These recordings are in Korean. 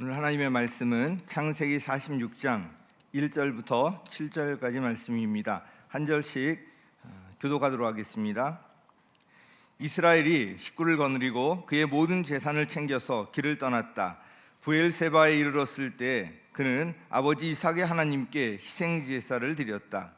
오늘 하나님의 말씀은 창세기 46장 1절부터 7절까지 말씀입니다. 한 절씩 교독하도록 하겠습니다. 이스라엘이 식구를 거느리고 그의 모든 재산을 챙겨서 길을 떠났다. 브엘세바에 이르렀을 때 그는 아버지 이삭의 하나님께 희생 제사를 드렸다.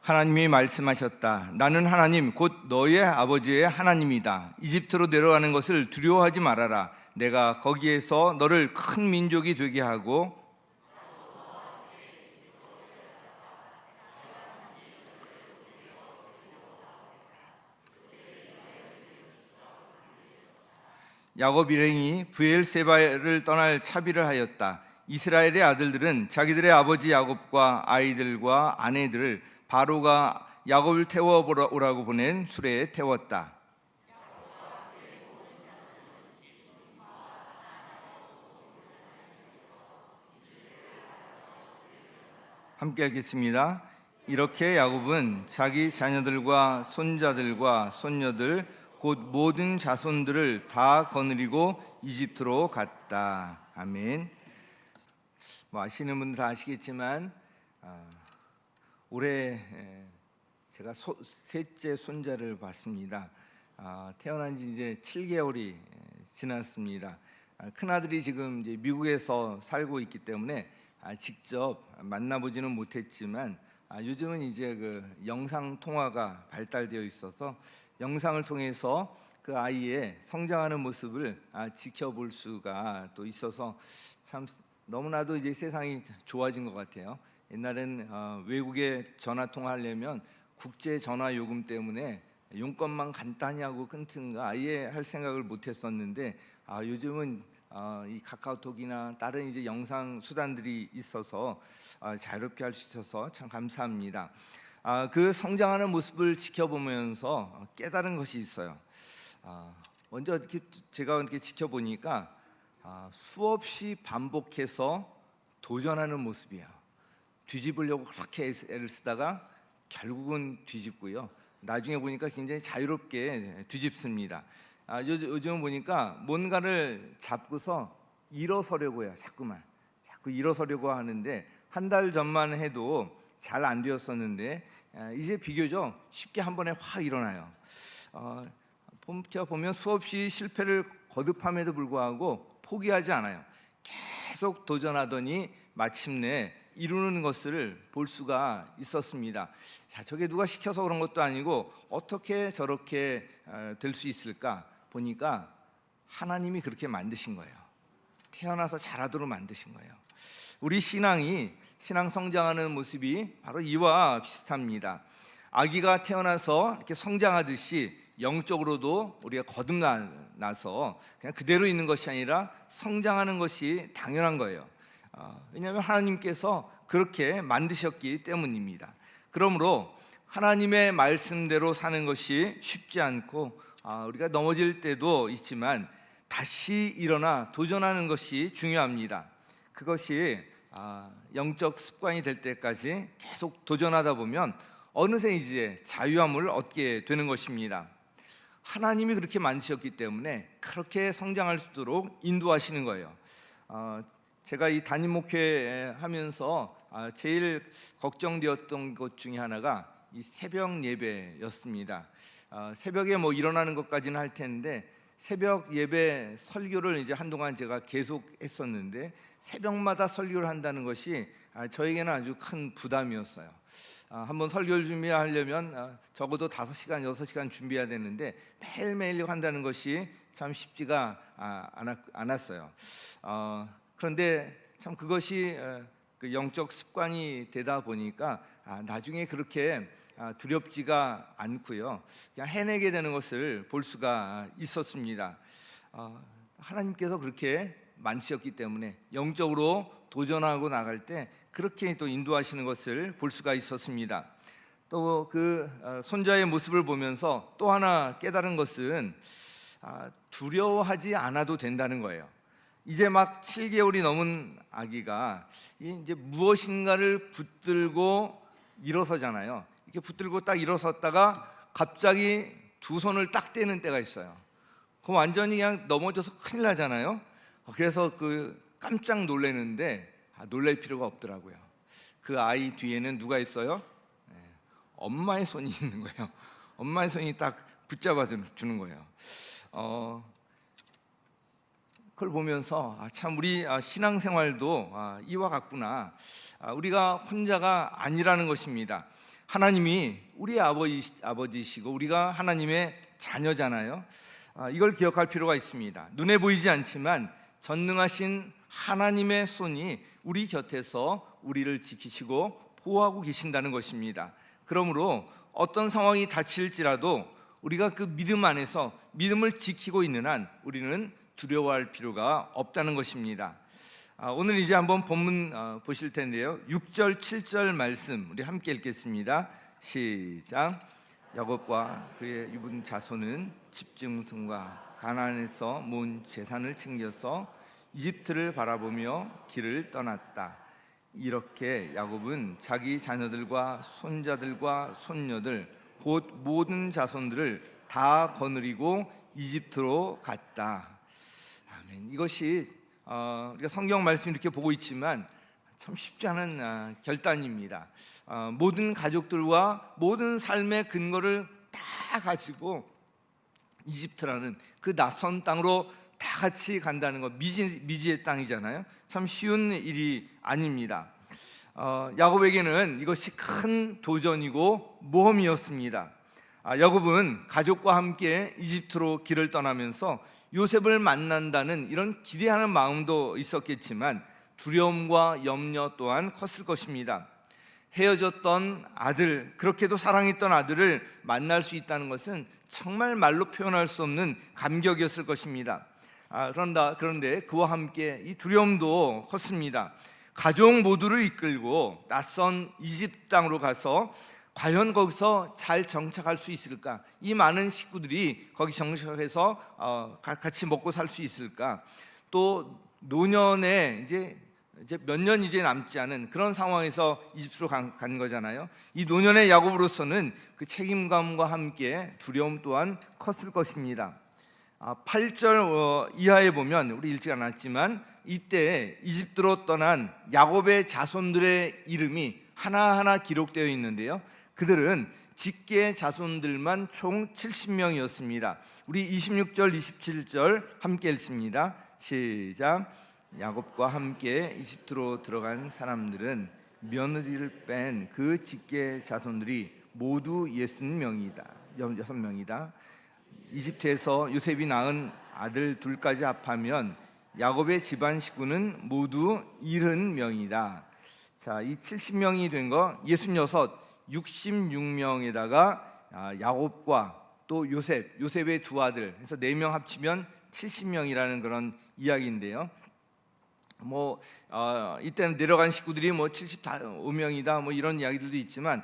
하나님이 말씀하셨다. 나는 하나님 곧 너의 아버지의 하나님이다. 이집트로 내려가는 것을 두려워하지 말아라. 내가 거기에서 너를 큰 민족이 되게 하고 야곱 일행이 브엘세바를 떠날 차비를 하였다. 이스라엘의 아들들은 자기들의 아버지 야곱과 아이들과 아내들을 바로가 야곱을 태워오라고 보낸 수레에 태웠다. 함께 읽겠습니다. 이렇게 야곱은 자기 자녀들과 손자들과 손녀들 곧 모든 자손들을 다 거느리고 이집트로 갔다. 아멘. 아시는 분들 다 아시겠지만 올해 제가 셋째 손자를 봤습니다. 태어난 지 이제 7개월이 지났습니다. 큰아들이 지금 이제 미국에서 살고 있기 때문에 직접 만나보지는 못했지만 요즘은 이제 그 영상 통화가 발달되어 있어서 영상을 통해서 그 아이의 성장하는 모습을 지켜볼 수가 또 있어서 참 너무나도 이제 세상이 좋아진 것 같아요. 옛날엔 외국에 전화 통화하려면 국제 전화 요금 때문에 용건만 간단히 하고 끊든가 아예 할 생각을 못했었는데 요즘은 이 카카오톡이나 다른 이제 영상 수단들이 있어서 자유롭게 할 수 있어서 참 감사합니다. 그 성장하는 모습을 지켜보면서 깨달은 것이 있어요. 먼저 이렇게 제가 이렇게 지켜보니까 수없이 반복해서 도전하는 모습이에요. 뒤집으려고 그렇게 애를 쓰다가 결국은 뒤집고요. 나중에 보니까 굉장히 자유롭게 뒤집습니다. 요즘 보니까 뭔가를 잡고서 일어서려고 해요. 자꾸 일어서려고 하는데 한 달 전만 해도 잘 안 되었었는데 이제 비교적 쉽게 한 번에 확 일어나요. 제가 보면 수없이 실패를 거듭함에도 불구하고 포기하지 않아요. 계속 도전하더니 마침내 이루는 것을 볼 수가 있었습니다. 자, 저게 누가 시켜서 그런 것도 아니고 어떻게 저렇게 될 수 있을까 보니까 하나님이 그렇게 만드신 거예요. 태어나서 잘하도록 만드신 거예요. 우리 신앙 성장하는 모습이 바로 이와 비슷합니다. 아기가 태어나서 이렇게 성장하듯이 영적으로도 우리가 거듭나서 그냥 그대로 있는 것이 아니라 성장하는 것이 당연한 거예요. 왜냐하면 하나님께서 그렇게 만드셨기 때문입니다. 그러므로 하나님의 말씀대로 사는 것이 쉽지 않고 우리가 넘어질 때도 있지만 다시 일어나 도전하는 것이 중요합니다. 그것이 영적 습관이 될 때까지 계속 도전하다 보면 어느새 이제 자유함을 얻게 되는 것입니다. 하나님이 그렇게 만드셨기 때문에 그렇게 성장할 수 있도록 인도하시는 거예요. 제가 이 담임 목회 하면서 제일 걱정되었던 것 중에 하나가 이 새벽 예배였습니다. 새벽에 뭐 일어나는 것까지는 할 텐데 새벽 예배 설교를 이제 한동안 제가 계속 했었는데 새벽마다 설교를 한다는 것이 저에게는 아주 큰 부담이었어요. 한번 설교를 준비하려면 적어도 5시간, 6시간 준비해야 되는데 매일매일 한다는 것이 참 쉽지가 않았어요. 그런데 참 그것이 그 영적 습관이 되다 보니까 나중에 그렇게 두렵지가 않고요. 그냥 해내게 되는 것을 볼 수가 있었습니다. 하나님께서 그렇게 만드셨기 때문에 영적으로 도전하고 나갈 때 그렇게 또 인도하시는 것을 볼 수가 있었습니다. 또 그 손자의 모습을 보면서 또 하나 깨달은 것은 두려워하지 않아도 된다는 거예요. 이제 막 7개월이 넘은 아기가 이제 무엇인가를 붙들고 일어서잖아요. 이렇게 붙들고 딱 일어섰다가 갑자기 두 손을 딱 떼는 때가 있어요. 그럼 완전히 그냥 넘어져서 큰일 나잖아요. 그래서 깜짝 놀라는데 놀랄 필요가 없더라고요. 그 아이 뒤에는 누가 있어요? 엄마의 손이 있는 거예요. 엄마의 손이 딱 붙잡아 주는 거예요. 그걸 보면서 참 우리 신앙생활도 이와 같구나. 우리가 혼자가 아니라는 것입니다. 하나님이 우리 아버지시고 우리가 하나님의 자녀잖아요. 이걸 기억할 필요가 있습니다. 눈에 보이지 않지만 전능하신 하나님의 손이 우리 곁에서 우리를 지키시고 보호하고 계신다는 것입니다. 그러므로 어떤 상황이 닥칠지라도 우리가 그 믿음 안에서 믿음을 지키고 있는 한 우리는 두려워할 필요가 없다는 것입니다. 오늘 이제 한번 본문 보실 텐데요. 6절 7절 말씀 우리 함께 읽겠습니다. 시작. 야곱과 그의 유분 자손은 집중성과 가나안에서 모은 재산을 챙겨서 이집트를 바라보며 길을 떠났다. 이렇게 야곱은 자기 자녀들과 손자들과 손녀들 곧 모든 자손들을 다 거느리고 이집트로 갔다. 아멘. 이것이 우리가 성경 말씀 이렇게 보고 있지만 참 쉽지 않은 결단입니다. 모든 가족들과 모든 삶의 근거를 다 가지고 이집트라는 그 낯선 땅으로 다 같이 간다는 것, 미지의 땅이잖아요. 참 쉬운 일이 아닙니다. 야곱에게는 이것이 큰 도전이고 모험이었습니다. 야곱은 가족과 함께 이집트로 길을 떠나면서 요셉을 만난다는 이런 기대하는 마음도 있었겠지만 두려움과 염려 또한 컸을 것입니다. 헤어졌던 아들, 그렇게도 사랑했던 아들을 만날 수 있다는 것은 정말 말로 표현할 수 없는 감격이었을 것입니다. 그런데 그와 함께 이 두려움도 컸습니다. 가족 모두를 이끌고 낯선 이집트 땅으로 가서 과연 거기서 잘 정착할 수 있을까? 이 많은 식구들이 거기 정착해서 같이 먹고 살 수 있을까? 또 노년에 이제 몇 년 이제 남지 않은 그런 상황에서 이집트로 간 거잖아요. 이 노년의 야곱으로서는 그 책임감과 함께 두려움 또한 컸을 것입니다. 8절 이하에 보면 우리 읽지 않았지만 이때 이집트로 떠난 야곱의 자손들의 이름이 하나하나 기록되어 있는데요. 그들은 직계 자손들만 총 70명이었습니다. 우리 26절 27절 함께 읽습니다. 시작. 야곱과 함께 이집트로 들어간 사람들은 며느리를 뺀 그 직계 자손들이 모두 6명이다. 이집트에서 요셉이 낳은 아들 둘까지 합하면 야곱의 집안 식구는 모두 70명이다. 자, 이 70명이 된 거 66명에다가 야곱과 또 요셉의 두 아들 해서 4명 합치면 70명이라는 그런 이야기인데요. 이때는 내려간 식구들이 75명이다 이런 이야기들도 있지만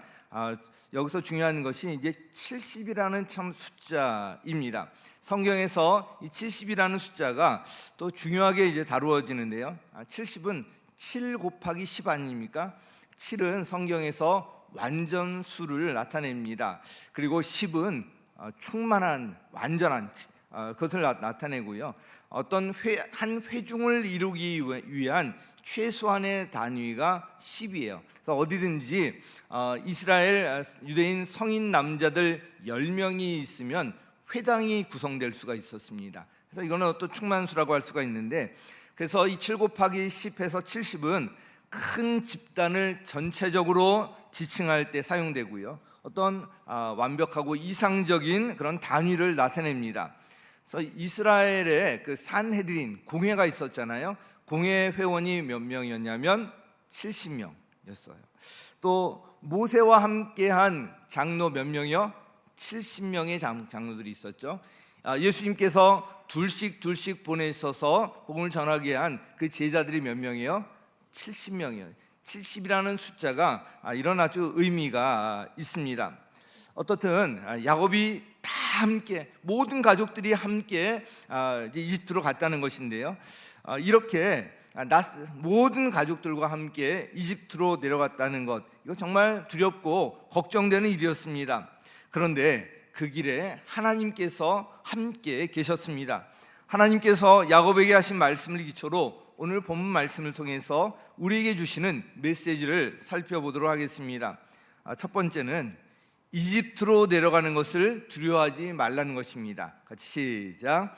여기서 중요한 것이 이제 70이라는 참 숫자입니다. 성경에서 이 70이라는 숫자가 또 중요하게 이제 다루어지는데요. 70은 7 곱하기 10 아닙니까? 7은 성경에서 완전수를 나타냅니다. 그리고 10은 충만한, 완전한 그것을 나타내고요. 어떤 한 회중을 이루기 위한 최소한의 단위가 10이에요. 그래서 어디든지 이스라엘 유대인 성인 남자들 10명이 있으면 회당이 구성될 수가 있었습니다. 그래서 이거는 어떤 충만수라고 할 수가 있는데, 그래서 이 7 곱하기 10에서 70은 큰 집단을 전체적으로 지칭할 때 사용되고요. 어떤 완벽하고 이상적인 그런 단위를 나타냅니다. 그래서 이스라엘의 그 산헤드린 공회가 있었잖아요. 공회 회원이 몇 명이었냐면 70명이었어요. 또 모세와 함께한 장로 몇 명이요? 70명의 장로들이 있었죠. 예수님께서 둘씩 보내셔서 복음을 전하게 한 그 제자들이 몇 명이에요? 70명이에요. 70이라는 숫자가 이런 아주 의미가 있습니다. 어떻든 야곱이 다 함께, 모든 가족들이 함께 이제 이집트로 갔다는 것인데요. 이렇게 모든 가족들과 함께 이집트로 내려갔다는 것, 이거 정말 두렵고 걱정되는 일이었습니다. 그런데 그 길에 하나님께서 함께 계셨습니다. 하나님께서 야곱에게 하신 말씀을 기초로 오늘 본문 말씀을 통해서 우리에게 주시는 메시지를 살펴보도록 하겠습니다. 첫 번째는 이집트로 내려가는 것을 두려워하지 말라는 것입니다. 같이 시작.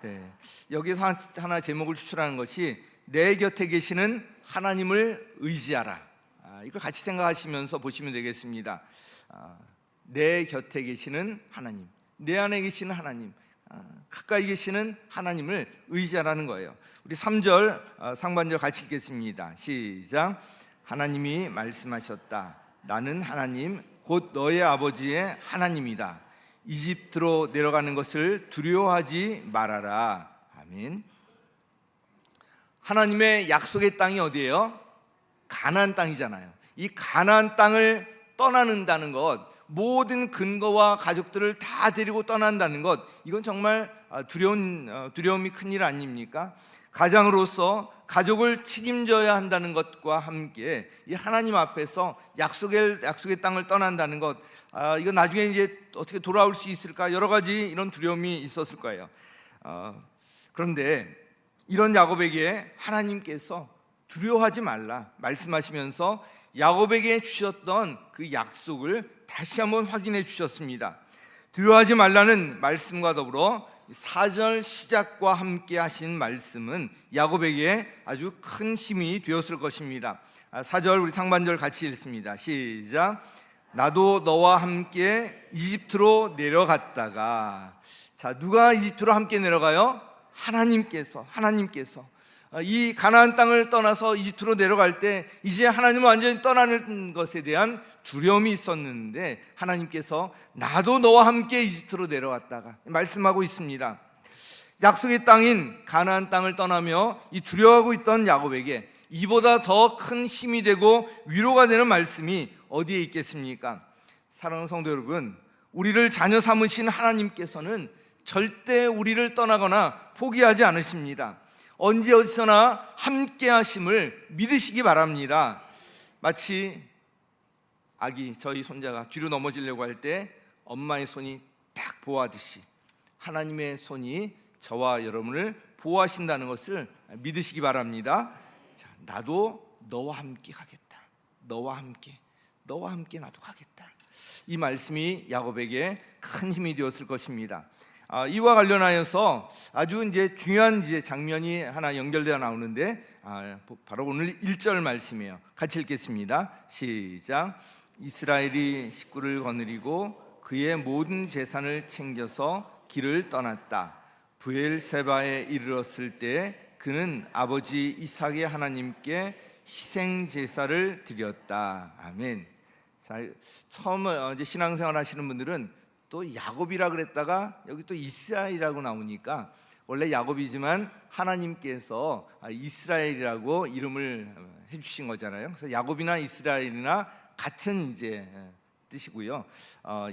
네, 여기서 하나 제목을 추출하는 것이 내 곁에 계시는 하나님을 의지하라. 이걸 같이 생각하시면서 보시면 되겠습니다. 내 곁에 계시는 하나님, 내 안에 계시는 하나님, 가까이 계시는 하나님을 의지하라는 거예요. 우리 3절 상반절 같이 읽겠습니다. 시작. 하나님이 말씀하셨다. 나는 하나님 곧 너의 아버지의 하나님이다. 이집트로 내려가는 것을 두려워하지 말아라. 아멘. 하나님의 약속의 땅이 어디예요? 가나안 땅이잖아요. 이 가나안 땅을 떠나는다는 것, 모든 근거와 가족들을 다 데리고 떠난다는 것, 이건 정말 두려움이 큰 일 아닙니까? 가장으로서 가족을 책임져야 한다는 것과 함께 이 하나님 앞에서 약속의 땅을 떠난다는 것, 이거 나중에 이제 어떻게 돌아올 수 있을까, 여러 가지 이런 두려움이 있었을 거예요. 그런데 이런 야곱에게 하나님께서 두려워하지 말라 말씀하시면서 야곱에게 주셨던 그 약속을 다시 한번 확인해 주셨습니다. 두려워하지 말라는 말씀과 더불어 4절 시작과 함께 하신 말씀은 야곱에게 아주 큰 힘이 되었을 것입니다. 4절 우리 상반절 같이 읽습니다. 시작. 나도 너와 함께 이집트로 내려갔다가, 자, 누가 이집트로 함께 내려가요? 하나님께서 이 가나안 땅을 떠나서 이집트로 내려갈 때 이제 하나님을 완전히 떠나는 것에 대한 두려움이 있었는데 하나님께서 나도 너와 함께 이집트로 내려갔다가 말씀하고 있습니다. 약속의 땅인 가나안 땅을 떠나며 이 두려워하고 있던 야곱에게 이보다 더 큰 힘이 되고 위로가 되는 말씀이 어디에 있겠습니까? 사랑하는 성도 여러분, 우리를 자녀 삼으신 하나님께서는 절대 우리를 떠나거나 포기하지 않으십니다. 언제 어디서나 함께 하심을 믿으시기 바랍니다. 마치 저희 손자가 뒤로 넘어지려고 할 때 엄마의 손이 딱 보호하듯이 하나님의 손이 저와 여러분을 보호하신다는 것을 믿으시기 바랍니다. 자, 나도 너와 함께 가겠다. 너와 함께 나도 가겠다. 이 말씀이 야곱에게 큰 힘이 되었을 것입니다. 이와 관련하여서 아주 이제 중요한 장면이 하나 연결되어 나오는데 바로 오늘 1절 말씀이에요. 같이 읽겠습니다. 시작. 이스라엘이 식구를 거느리고 그의 모든 재산을 챙겨서 길을 떠났다. 브엘세바에 이르렀을 때 그는 아버지 이삭의 하나님께 희생 제사를 드렸다. 아멘. 자, 처음 이제 신앙생활 하시는 분들은 또 야곱이라 그랬다가 여기 또 이스라엘이라고 나오니까 원래 야곱이지만 하나님께서 이스라엘이라고 이름을 해주신 거잖아요. 그래서 야곱이나 이스라엘이나 같은 뜻이고요.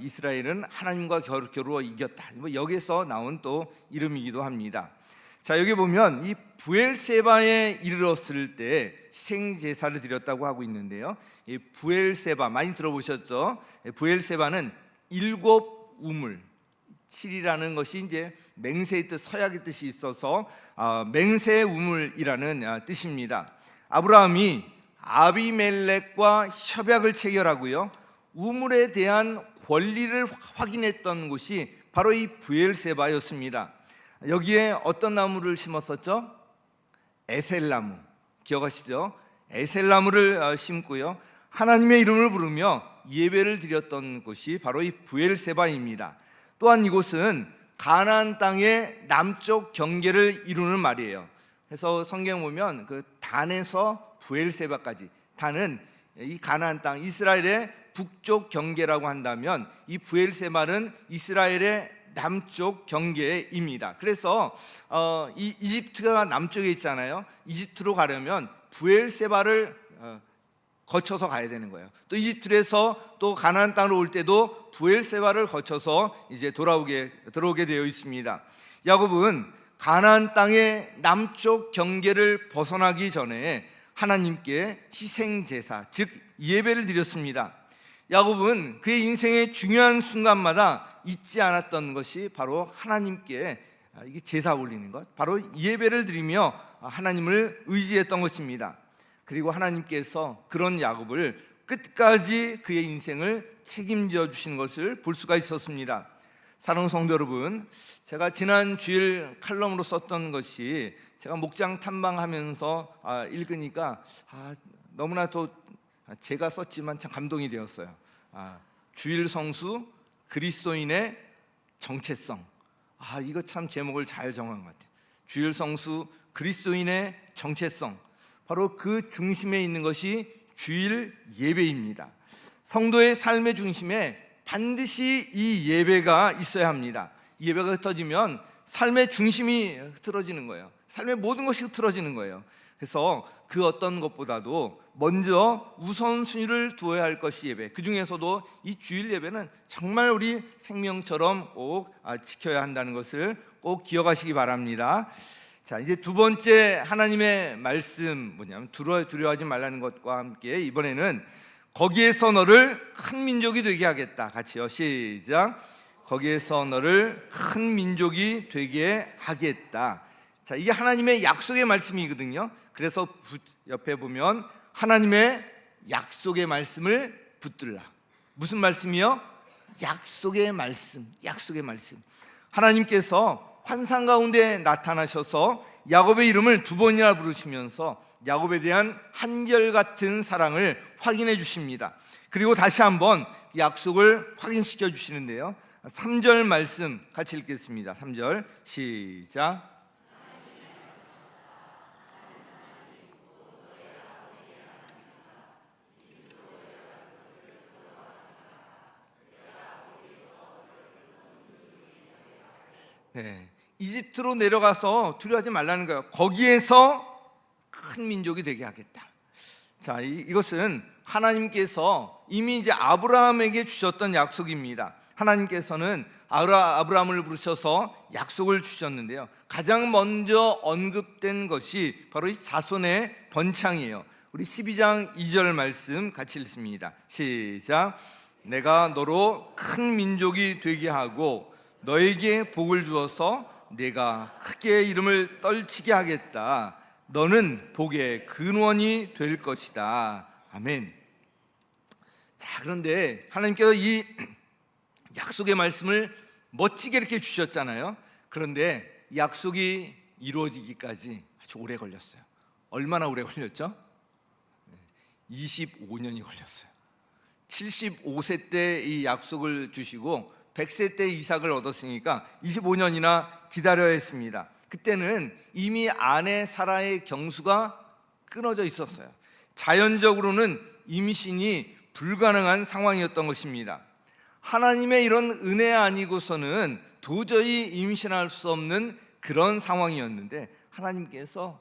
이스라엘은 하나님과 겨루어 이겼다. 여기서 나온 또 이름이기도 합니다. 자, 여기 보면 이 브엘세바에 이르렀을 때 희생 제사를 드렸다고 하고 있는데요. 이 브엘세바 많이 들어보셨죠? 브엘세바는 7 우물, 7이라는 것이 이제 맹세의 뜻, 서약의 뜻이 있어서 맹세 우물이라는 뜻입니다. 아브라함이 아비멜렉과 협약을 체결하고요, 우물에 대한 권리를 확인했던 곳이 바로 이 브엘세바였습니다. 여기에 어떤 나무를 심었었죠? 에셀나무, 기억하시죠? 에셀나무를 심고요, 하나님의 이름을 부르며 예배를 드렸던 곳이 바로 이 브엘세바입니다. 또한 이곳은 가나안 땅의 남쪽 경계를 이루는 말이에요. 그래서 성경 보면 그 단에서 브엘세바까지, 단은 이 가나안 땅 이스라엘의 북쪽 경계라고 한다면 이 브엘세바는 이스라엘의 남쪽 경계입니다. 그래서 이 이집트가 남쪽에 있잖아요. 이집트로 가려면 브엘세바를 거쳐서 가야 되는 거예요. 또 이집트에서 또 가나안 땅으로 올 때도 브엘세바를 거쳐서 이제 들어오게 되어 있습니다. 야곱은 가나안 땅의 남쪽 경계를 벗어나기 전에 하나님께 희생 제사, 즉 예배를 드렸습니다. 야곱은 그의 인생의 중요한 순간마다 잊지 않았던 것이 바로 하나님께 이게 제사 올리는 것, 바로 예배를 드리며 하나님을 의지했던 것입니다. 그리고 하나님께서 그런 야곱을 끝까지 그의 인생을 책임져 주시는 것을 볼 수가 있었습니다. 사랑하는 성도 여러분, 제가 지난 주일 칼럼으로 썼던 것이 제가 목장 탐방하면서 읽으니까 너무나 또 제가 썼지만 참 감동이 되었어요. 주일 성수 그리스도인의 정체성. 이거 참 제목을 잘 정한 것 같아요. 주일 성수 그리스도인의 정체성. 바로 그 중심에 있는 것이 주일 예배입니다. 성도의 삶의 중심에 반드시 이 예배가 있어야 합니다. 이 예배가 흩어지면 삶의 중심이 흐트러지는 거예요. 삶의 모든 것이 흐트러지는 거예요. 그래서 그 어떤 것보다도 먼저 우선순위를 두어야 할 것이 예배. 그 중에서도 이 주일 예배는 정말 우리 생명처럼 꼭 지켜야 한다는 것을 꼭 기억하시기 바랍니다. 자, 이제 두 번째 하나님의 말씀 뭐냐면 두려워하지 말라는 것과 함께 이번에는 거기에서 너를 큰 민족이 되게 하겠다. 같이요, 시작. 거기에서 너를 큰 민족이 되게 하겠다. 자, 이게 하나님의 약속의 말씀이거든요. 그래서 옆에 보면 하나님의 약속의 말씀을 붙들라. 무슨 말씀이요? 약속의 말씀. 약속의 말씀. 하나님께서 환상 가운데 나타나셔서 야곱의 이름을 두 번이나 부르시면서 야곱에 대한 한결같은 사랑을 확인해 주십니다. 그리고 다시 한번 약속을 확인시켜 주시는데요, 3절 말씀 같이 읽겠습니다. 3절 시작. 네, 이집트로 내려가서 두려워하지 말라는 거예요. 거기에서 큰 민족이 되게 하겠다. 자, 이것은 하나님께서 이미 이제 아브라함에게 주셨던 약속입니다. 하나님께서는 아브라함을 부르셔서 약속을 주셨는데요, 가장 먼저 언급된 것이 바로 이 자손의 번창이에요. 우리 12장 2절 말씀 같이 읽습니다. 시작. 내가 너로 큰 민족이 되게 하고 너에게 복을 주어서 내가 크게 이름을 떨치게 하겠다. 너는 복의 근원이 될 것이다. 아멘. 자, 그런데 하나님께서 이 약속의 말씀을 멋지게 이렇게 주셨잖아요. 그런데 약속이 이루어지기까지 아주 오래 걸렸어요. 얼마나 오래 걸렸죠? 25년이 걸렸어요. 75세 때 이 약속을 주시고 100세 때 이삭을 얻었으니까 25년이나 기다려야 했습니다. 그때는 이미 아내 사라의 경수가 끊어져 있었어요. 자연적으로는 임신이 불가능한 상황이었던 것입니다. 하나님의 이런 은혜 아니고서는 도저히 임신할 수 없는 그런 상황이었는데 하나님께서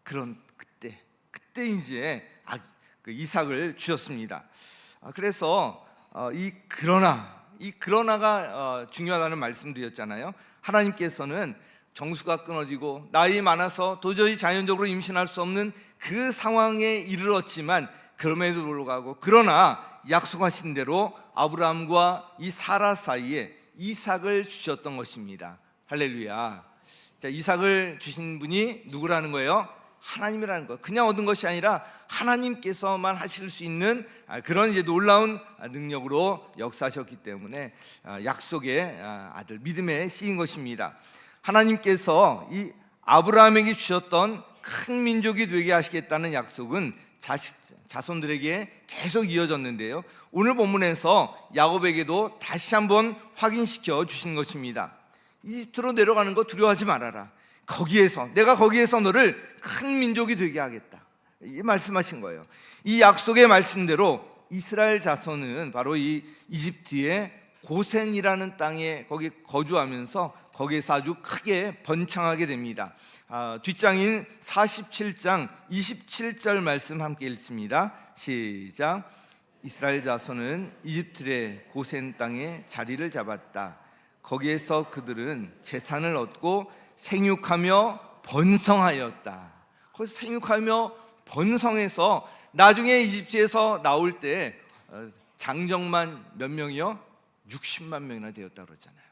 그때 이제 그 이삭을 주셨습니다. 그래서 이 그러나가 중요하다는 말씀드렸잖아요. 하나님께서는 정수가 끊어지고 나이 많아서 도저히 자연적으로 임신할 수 없는 그 상황에 이르렀지만 그럼에도 불구하고 그러나 약속하신 대로 아브라함과 이 사라 사이에 이삭을 주셨던 것입니다. 할렐루야. 자, 이삭을 주신 분이 누구라는 거예요? 하나님이라는 거예요. 그냥 얻은 것이 아니라 하나님께서만 하실 수 있는 그런 이제 놀라운 능력으로 역사하셨기 때문에 약속의 아들, 믿음의 씨인 것입니다. 하나님께서 이 아브라함에게 주셨던 큰 민족이 되게 하시겠다는 약속은 자손들에게 계속 이어졌는데요, 오늘 본문에서 야곱에게도 다시 한번 확인시켜 주신 것입니다. 이집트로 내려가는 거 두려워하지 말아라. 내가 거기에서 너를 큰 민족이 되게 하겠다. 이 말씀하신 거예요. 이 약속의 말씀대로 이스라엘 자손은 바로 이 이집트의 고센이라는 땅에 거기 거주하면서 거기에서 아주 크게 번창하게 됩니다. 뒷장인 47장 27절 말씀 함께 읽습니다. 시작. 이스라엘 자손은 이집트의 고센 땅에 자리를 잡았다. 거기에서 그들은 재산을 얻고 생육하며 번성하였다. 거기서 생육하며 번성해서 나중에 이집트에서 나올 때 장정만 몇 명이요? 60만 명이나 되었다 그러잖아요.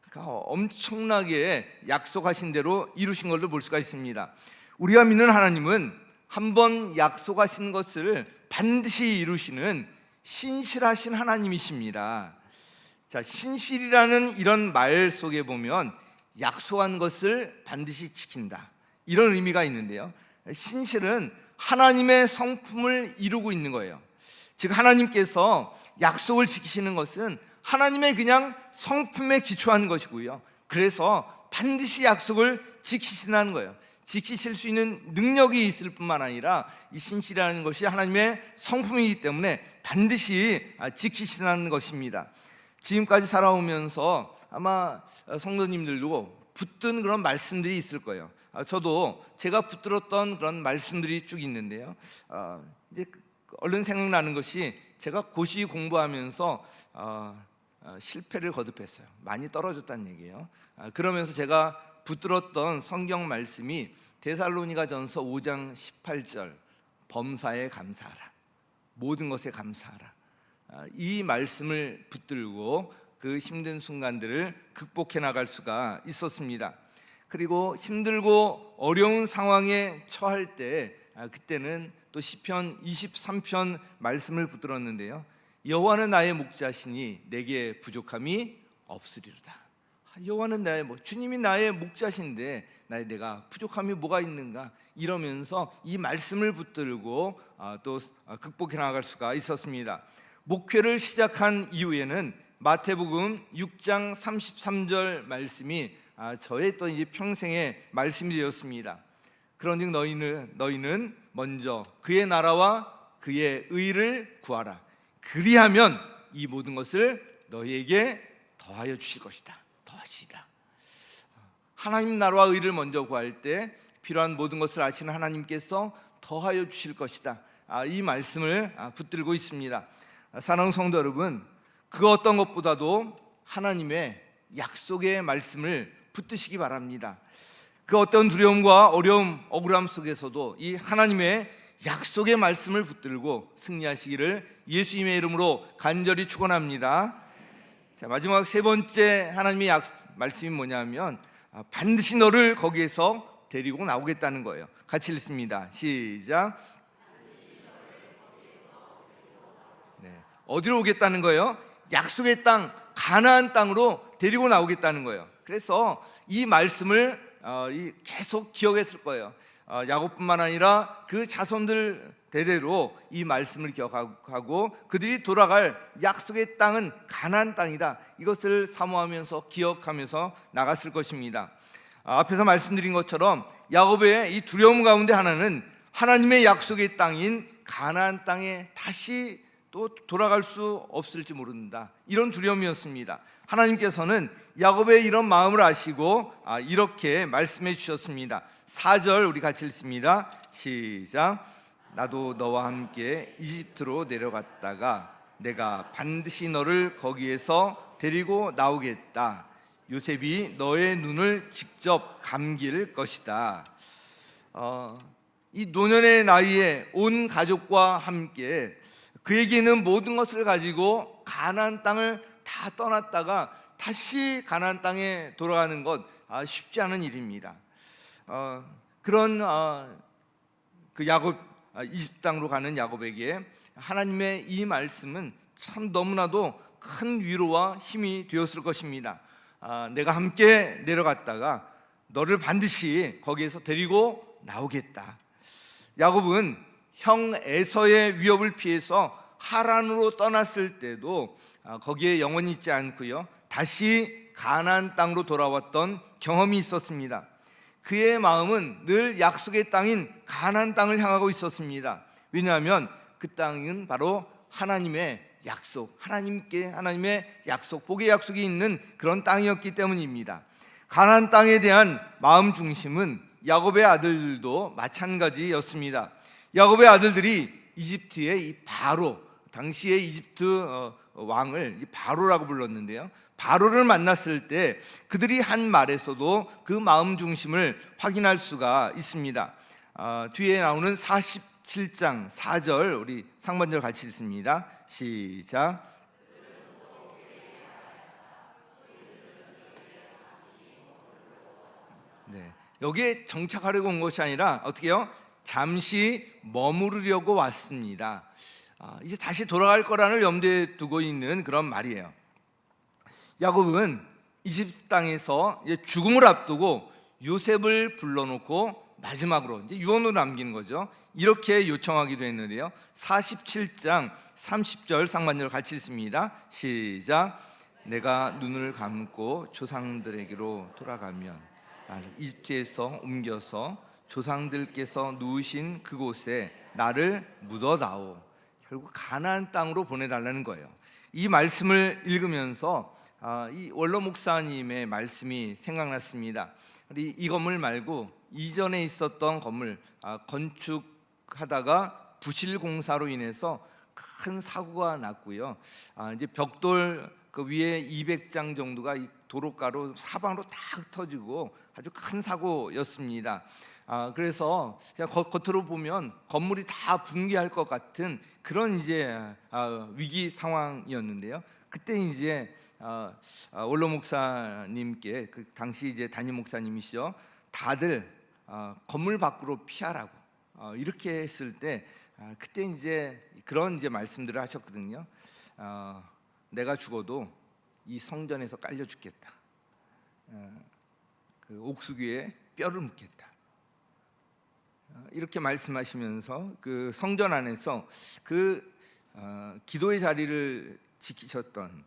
그러니까 엄청나게 약속하신 대로 이루신 것을 볼 수가 있습니다. 우리가 믿는 하나님은 한번 약속하신 것을 반드시 이루시는 신실하신 하나님이십니다. 자, 신실이라는 이런 말 속에 보면 약속한 것을 반드시 지킨다, 이런 의미가 있는데요, 신실은 하나님의 성품을 이루고 있는 거예요. 즉 하나님께서 약속을 지키시는 것은 하나님의 그냥 성품에 기초한 것이고요, 그래서 반드시 약속을 지키신다는 거예요. 지키실 수 있는 능력이 있을 뿐만 아니라 이 신실이라는 것이 하나님의 성품이기 때문에 반드시 지키신다는 것입니다. 지금까지 살아오면서 아마 성도님들도 붙든 그런 말씀들이 있을 거예요. 저도 제가 붙들었던 그런 말씀들이 쭉 있는데요, 이제 얼른 생각나는 것이 제가 고시 공부하면서 실패를 거듭했어요. 많이 떨어졌다는 얘기예요. 그러면서 제가 붙들었던 성경 말씀이 데살로니가전서 5장 18절, 범사에 감사하라, 모든 것에 감사하라, 이 말씀을 붙들고 그 힘든 순간들을 극복해 나갈 수가 있었습니다. 그리고 힘들고 어려운 상황에 처할 때 그때는 또 시편 23편 말씀을 붙들었는데요, 여호와는 나의 목자시니 내게 부족함이 없으리로다. 여호와는 주님이 나의 목자신데 내가 부족함이 뭐가 있는가, 이러면서 이 말씀을 붙들고 또 극복해 나갈 수가 있었습니다. 목회를 시작한 이후에는 마태복음 6장 33절 말씀이 저의 또 이제 평생의 말씀이 되었습니다. 그런즉 너희는 먼저 그의 나라와 그의 의를 구하라. 그리하면 이 모든 것을 너희에게 더하여 주실 것이다. 더하시리라. 하나님 나라와 의를 먼저 구할 때 필요한 모든 것을 아시는 하나님께서 더하여 주실 것이다. 이 말씀을 붙들고 있습니다. 사랑하는 성도 여러분, 그 어떤 것보다도 하나님의 약속의 말씀을 붙드시기 바랍니다. 그 어떤 두려움과 어려움, 억울함 속에서도 이 하나님의 약속의 말씀을 붙들고 승리하시기를 예수님의 이름으로 간절히 축원합니다. 자, 마지막 세 번째 하나님의 말씀이 뭐냐면 반드시 너를 거기에서 데리고 나오겠다는 거예요. 같이 읽습니다. 시작. 네, 어디로 오겠다는 거예요? 약속의 땅, 가나안 땅으로 데리고 나오겠다는 거예요. 그래서 이 말씀을 계속 기억했을 거예요. 야곱뿐만 아니라 그 자손들 대대로 이 말씀을 기억하고 그들이 돌아갈 약속의 땅은 가나안 땅이다, 이것을 사모하면서 기억하면서 나갔을 것입니다. 앞에서 말씀드린 것처럼 야곱의 이 두려움 가운데 하나는 하나님의 약속의 땅인 가나안 땅에 다시 또 돌아갈 수 없을지 모른다, 이런 두려움이었습니다. 하나님께서는 야곱의 이런 마음을 아시고 이렇게 말씀해 주셨습니다. 4절 우리 같이 읽습니다. 시작. 나도 너와 함께 이집트로 내려갔다가 내가 반드시 너를 거기에서 데리고 나오겠다. 요셉이 너의 눈을 직접 감길 것이다. 이 노년의 나이에 온 가족과 함께 그에게 있는 모든 것을 가지고 가나안 땅을 다 떠났다가 다시 가나안 땅에 돌아가는 것 쉽지 않은 일입니다. 그런 그 야곱, 이집트 땅으로 가는 야곱에게 하나님의 이 말씀은 참 너무나도 큰 위로와 힘이 되었을 것입니다. 내가 함께 내려갔다가 너를 반드시 거기에서 데리고 나오겠다. 야곱은 형 에서의 위협을 피해서 하란으로 떠났을 때도 거기에 영원히 있지 않고요, 다시 가나안 땅으로 돌아왔던 경험이 있었습니다. 그의 마음은 늘 약속의 땅인 가나안 땅을 향하고 있었습니다. 왜냐하면 그 땅은 바로 하나님의 약속, 하나님의 약속, 복의 약속이 있는 그런 땅이었기 때문입니다. 가나안 땅에 대한 마음 중심은 야곱의 아들들도 마찬가지였습니다. 야곱의 아들들이 이집트의 이 바로, 당시의 이집트 왕을 바로라고 불렀는데요, 바로를 만났을 때 그들이 한 말에서도 그 마음 중심을 확인할 수가 있습니다. 뒤에 나오는 47장 4절 우리 상반절 같이 읽습니다. 시작. 네, 여기에 정착하려고 온 것이 아니라 어떻게요? 잠시 머무르려고 왔습니다. 이제 다시 돌아갈 거라는 염두에 두고 있는 그런 말이에요. 야곱은 이집트 땅에서 이제 죽음을 앞두고 요셉을 불러놓고 마지막으로 이제 유언으로 남기는 거죠. 이렇게 요청하기도 했는데요. 47장 30절 상반절 같이 읽습니다. 시작. 내가 눈을 감고 조상들에게로 돌아가면 나를 이집트에서 옮겨서 조상들께서 누우신 그곳에 나를 묻어다오. 결국 가나안 땅으로 보내달라는 거예요. 이 말씀을 읽으면서 이 원로 목사님의 말씀이 생각났습니다. 우리 이 건물 말고 이전에 있었던 건물 건축하다가 부실 공사로 인해서 큰 사고가 났고요. 이제 벽돌 그 위에 200장 정도가 이 도로가로 사방으로 다 흩어지고 아주 큰 사고였습니다. 그래서 그냥 겉으로 보면 건물이 다 붕괴할 것 같은 그런 이제 위기 상황이었는데요. 그때 이제 원로 목사님께 그 당시 이제 담임 목사님이시죠. 다들 건물 밖으로 피하라고 이렇게 했을 때 그때 이제 그런 이제 말씀들을 하셨거든요. 내가 죽어도 이 성전에서 깔려 죽겠다. 그 옥수귀에 뼈를 묻겠다. 이렇게 말씀하시면서 그 성전 안에서 그 기도의 자리를 지키셨던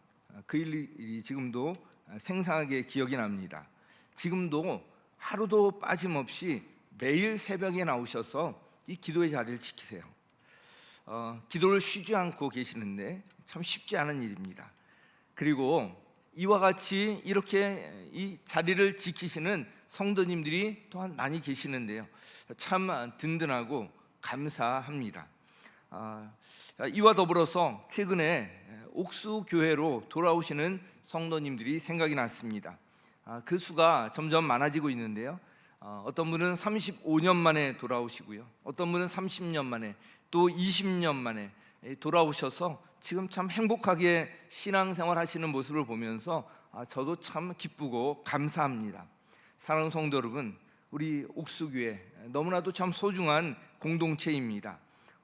그 일이 지금도 생생하게 기억이 납니다. 지금도 하루도 빠짐없이 매일 새벽에 나오셔서 이 기도의 자리를 지키세요. 기도를 쉬지 않고 계시는데 참 쉽지 않은 일입니다. 그리고 이와 같이 이렇게 이 자리를 지키시는 성도님들이 또한 많이 계시는데요. 참 든든하고 감사합니다. 이와 더불어서 최근에 옥수교회로 돌아오시는 성도님들이 생각이 났습니다. 그 수가 점점 많아지고 있는데요. 어떤 분은 35년 만에 돌아오시고요. 어떤 분은 30년 만에 또 20년 만에 돌아오셔서 지금 참 행복하게 신앙생활 하시는 모습을 보면서 저도 참 기쁘고 감사합니다. 사랑하는 성도 여러분, 우리 옥수교회 너무나도 참 소중한 공동체입니다.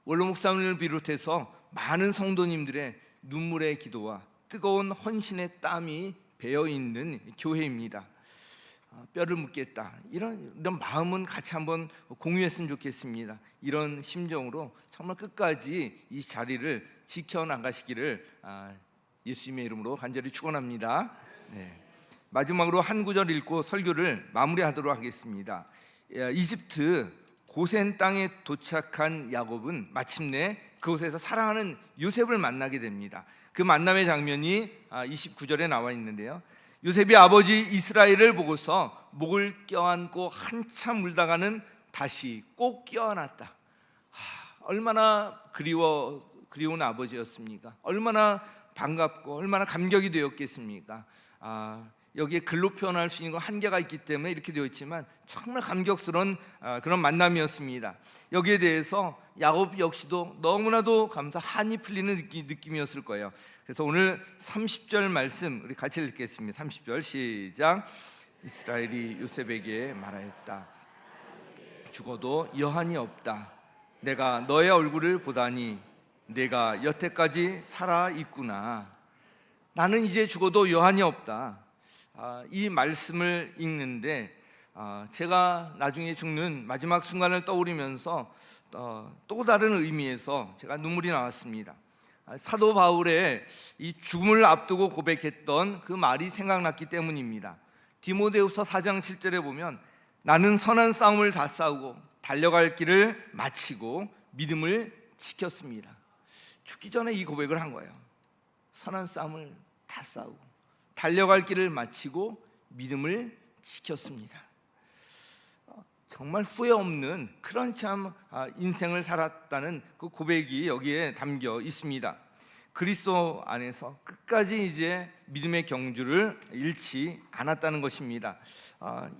원로 목사님을 비롯해서 많은 성도님들의 눈물의 기도와 뜨거운 헌신의 땀이 배어있는 교회입니다. 뼈를 묻겠다 이런 마음은 같이 한번 공유했으면 좋겠습니다. 이런 심정으로 정말 끝까지 이 자리를 지켜나가시기를 예수님의 이름으로 간절히 축원합니다. 네. 마지막으로 한 구절 읽고 설교를 마무리하도록 하겠습니다. 이집트 고센 땅에 도착한 야곱은 마침내 그곳에서 사랑하는 요셉을 만나게 됩니다. 그 만남의 장면이 29절에 나와 있는데요. 요셉이 아버지 이스라엘을 보고서 목을 껴안고 한참 울다가는 다시 꼭 껴안았다. 얼마나 그리운 아버지였습니까? 얼마나 반갑고 얼마나 감격이 되었겠습니까? 여기에 글로 표현할 수 있는 건 한계가 있기 때문에 이렇게 되어 있지만 정말 감격스러운 그런 만남이었습니다. 여기에 대해서 야곱 역시도 너무나도 한이 풀리는 느낌이었을 거예요. 그래서 오늘 30절 말씀 우리 같이 읽겠습니다. 30절 시작. 이스라엘이 요셉에게 말하였다. 죽어도 여한이 없다. 내가 너의 얼굴을 보다니 내가 여태까지 살아 있구나. 나는 이제 죽어도 여한이 없다. 이 말씀을 읽는데 제가 나중에 죽는 마지막 순간을 떠올리면서 또 다른 의미에서 제가 눈물이 나왔습니다. 사도 바울의 이 죽음을 앞두고 고백했던 그 말이 생각났기 때문입니다. 디모데후서 4장 7절에 보면 나는 선한 싸움을 다 싸우고 달려갈 길을 마치고 믿음을 지켰습니다. 죽기 전에 이 고백을 한 거예요. 선한 싸움을 다 싸우고 달려갈 길을 마치고 믿음을 지켰습니다. 정말 후회 없는 그런 참 인생을 살았다는 그 고백이 여기에 담겨 있습니다. 그리스도 안에서 끝까지 이제 믿음의 경주를 잃지 않았다는 것입니다.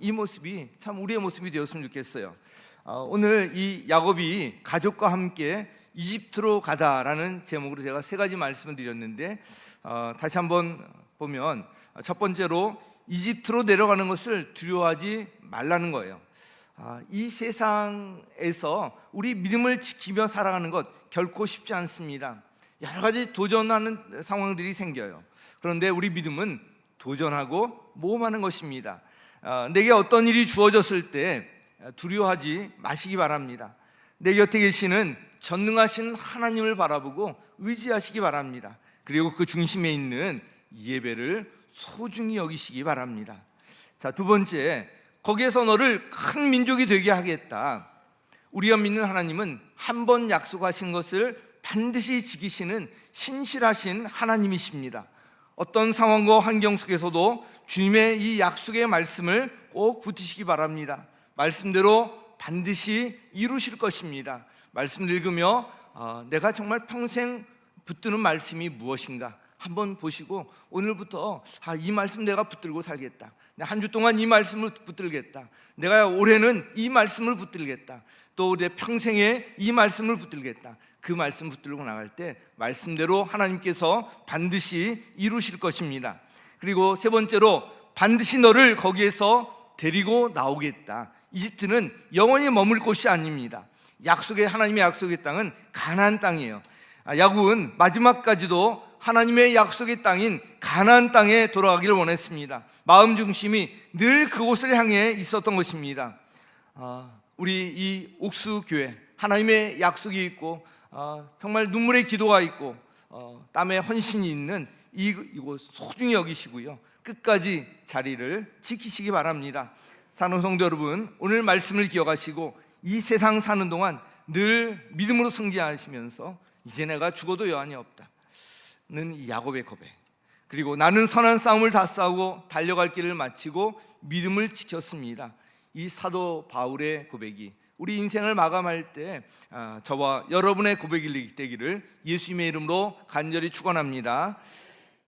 이 모습이 참 우리의 모습이 되었으면 좋겠어요. 오늘 이 야곱이 가족과 함께 이집트로 가다라는 제목으로 제가 세 가지 말씀을 드렸는데, 다시 한번 보면 첫 번째로 이집트로 내려가는 것을 두려워하지 말라는 거예요. 이 세상에서 우리 믿음을 지키며 살아가는 것 결코 쉽지 않습니다. 여러 가지 도전하는 상황들이 생겨요. 그런데 우리 믿음은 도전하고 모험하는 것입니다. 내게 어떤 일이 주어졌을 때 두려워하지 마시기 바랍니다. 내 곁에 계시는 전능하신 하나님을 바라보고 의지하시기 바랍니다. 그리고 그 중심에 있는 예배를 소중히 여기시기 바랍니다. 자, 두 번째, 거기에서 너를 큰 민족이 되게 하겠다. 우리가 믿는 하나님은 한 번 약속하신 것을 반드시 지키시는 신실하신 하나님이십니다. 어떤 상황과 환경 속에서도 주님의 이 약속의 말씀을 꼭 붙이시기 바랍니다. 말씀대로 반드시 이루실 것입니다. 말씀을 읽으며 내가 정말 평생 붙드는 말씀이 무엇인가 한번 보시고, 오늘부터 이 말씀 내가 붙들고 살겠다. 한 주 동안 이 말씀을 붙들겠다. 내가 올해는 이 말씀을 붙들겠다. 또 내 평생에 이 말씀을 붙들겠다. 그 말씀 붙들고 나갈 때 말씀대로 하나님께서 반드시 이루실 것입니다. 그리고 세 번째로, 반드시 너를 거기에서 데리고 나오겠다. 이집트는 영원히 머물 곳이 아닙니다. 하나님의 약속의 땅은 가나안 땅이에요. 야곱은 마지막까지도 하나님의 약속의 땅인 가나안 땅에 돌아가기를 원했습니다. 마음 중심이 늘 그곳을 향해 있었던 것입니다. 우리 이 옥수교회, 하나님의 약속이 있고 정말 눈물의 기도가 있고 땀의 헌신이 있는 이곳 소중히 여기시고요, 끝까지 자리를 지키시기 바랍니다. 사랑하는 성도 여러분, 오늘 말씀을 기억하시고 이 세상 사는 동안 늘 믿음으로 승진하시면서 이제 내가 죽어도 여한이 없다 는 이 야곱의 고백, 그리고 나는 선한 싸움을 다 싸우고 달려갈 길을 마치고 믿음을 지켰습니다. 이 사도 바울의 고백이 우리 인생을 마감할 때 저와 여러분의 고백이 되기를 예수님의 이름으로 간절히 축원합니다.